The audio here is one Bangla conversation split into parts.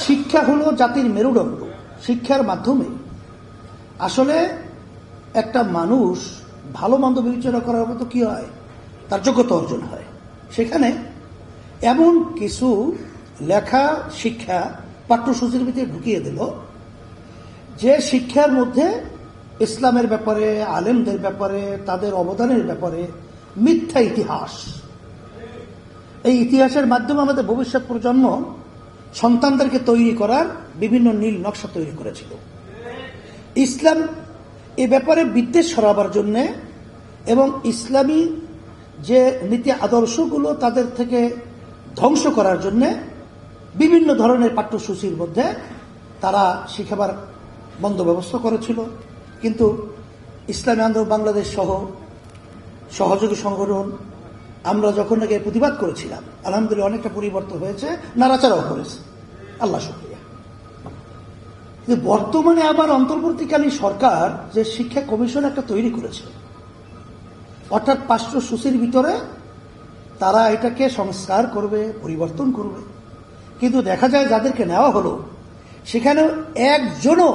শিক্ষা হলো জাতির মেরুদণ্ড। শিক্ষার মাধ্যমে আসলে একটা মানুষ ভালো মন্দ বিবেচনা করার মতো কি হয়, তার যোগ্যতা অর্জন হয়। সেখানে এমন কিছু লেখা শিক্ষা পাঠ্যসূচির ভিতরে ঢুকিয়ে দিল যে শিক্ষার মধ্যে ইসলামের ব্যাপারে, আলেমদের ব্যাপারে, তাদের অবদানের ব্যাপারে মিথ্যা ইতিহাস, এই ইতিহাসের মাধ্যমে আমাদের ভবিষ্যৎ প্রজন্ম সন্তানদেরকে তৈরি করার বিভিন্ন নীল নকশা তৈরি করেছিল। ইসলাম এ ব্যাপারে বিদ্বেষ ছড়াবার জন্য এবং ইসলামী যে নীতি আদর্শগুলো তাদের থেকে ধ্বংস করার জন্য বিভিন্ন ধরনের পাঠ্যসূচির মধ্যে তারা শিখাবার বন্দোবস্ত করেছিল। কিন্তু ইসলামী আন্দোলন বাংলাদেশ সহ সহযোগী সংগঠন আমরা যখন নাকি প্রতিবাদ করেছিলাম, আলহামদুলিল্লাহ অনেকটা পরিবর্তন হয়েছে, নাড়াচাড়াও করেছে, আল্লাহ শুকরিয়া। কিন্তু বর্তমানে আবার অন্তর্বর্তীকালীন সরকার যে শিক্ষা কমিশন একটা তৈরি করেছে, অর্থাৎ পাঠ্যসূচির ভিতরে তারা এটাকে সংস্কার করবে, পরিবর্তন করবে। কিন্তু দেখা যায় যাদেরকে নেওয়া হলো সেখানে একজনও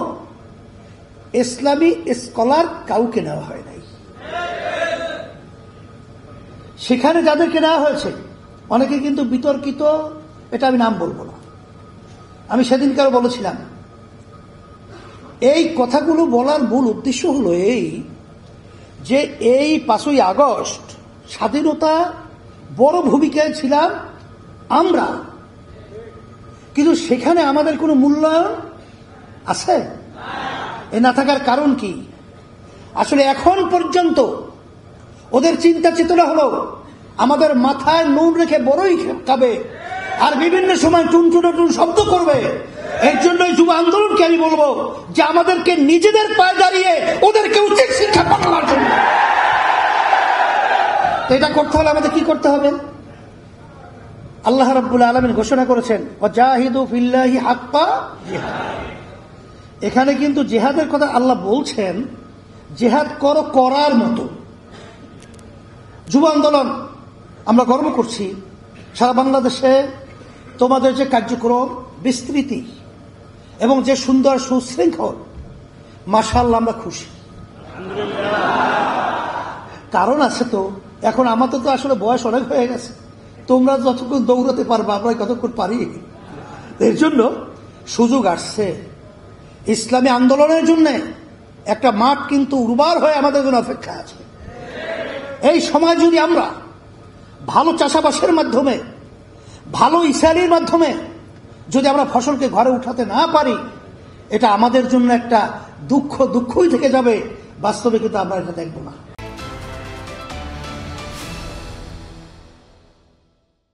ইসলামী স্কলার কাউকে নেওয়া হয় নাই। সেখানে যাদেরকে নেওয়া হয়েছে অনেকে কিন্তু বিতর্কিত, এটা আমি নাম বলবো না। আমি সেদিনকার বলেছিলাম, এই কথাগুলো বলার মূল উদ্দেশ্য হলো এই যে এই 5ই আগস্ট স্বাধীনতা বড় ভূমিকায় ছিলাম আমরা, কিন্তু সেখানে আমাদের কোনো মূল্যায়ন আছে? এ না থাকার কারণ কি? আসলে এখন পর্যন্ত ওদের চিন্তা চেতনা হলো আমাদের মাথায় নুন রেখে বড়ই খাবে আর বিভিন্ন সময় টুন শব্দ করবে। এর জন্যই যুব আন্দোলনকে আমি বলবো যে আমাদেরকে নিজেদের পায়ে দাঁড়িয়ে ওদেরকে উচিত শিক্ষা পাঠানোর জন্য এটা করতে হলে আমাদের কি করতে হবে? আল্লাহ রাব্বুল আলামিন ঘোষণা করেছেন ওয়াজাহিদু ফিল্লাহি হাক্কা জিহাদ। এখানে কিন্তু জিহাদের কথা আল্লাহ বলছেন, জিহাদ করো করার মতো। যুব আন্দোলন আমরা গর্ব করছি, সারা বাংলাদেশে তোমাদের যে কার্যক্রম বিস্তৃতি এবং যে সুন্দর সুশৃঙ্খল, মাশাআল্লাহ আমরা খুশি। কারণ আছে তো, এখন আমাদের তো আসলে বয়স অনেক হয়ে গেছে, তোমরা যতক্ষণ দৌড়াতে পারবা আমরা কতক্ষণ পারি। এর জন্য সুযোগ আসছে ইসলামী আন্দোলনের জন্য একটা মাঠ কিন্তু উর্বর হয়ে আমাদের জন্য অপেক্ষা আছে। এই সময় যদি আমরা ভালো চাষাবাসের মাধ্যমে, ভালো ইসালির মাধ্যমে যদি আমরা ফসলকে ঘরে উঠাতে না পারি, এটা আমাদের জন্য একটা দুঃখই থেকে যাবে। বাস্তবে কিন্তু আমরা এটা দেখব না।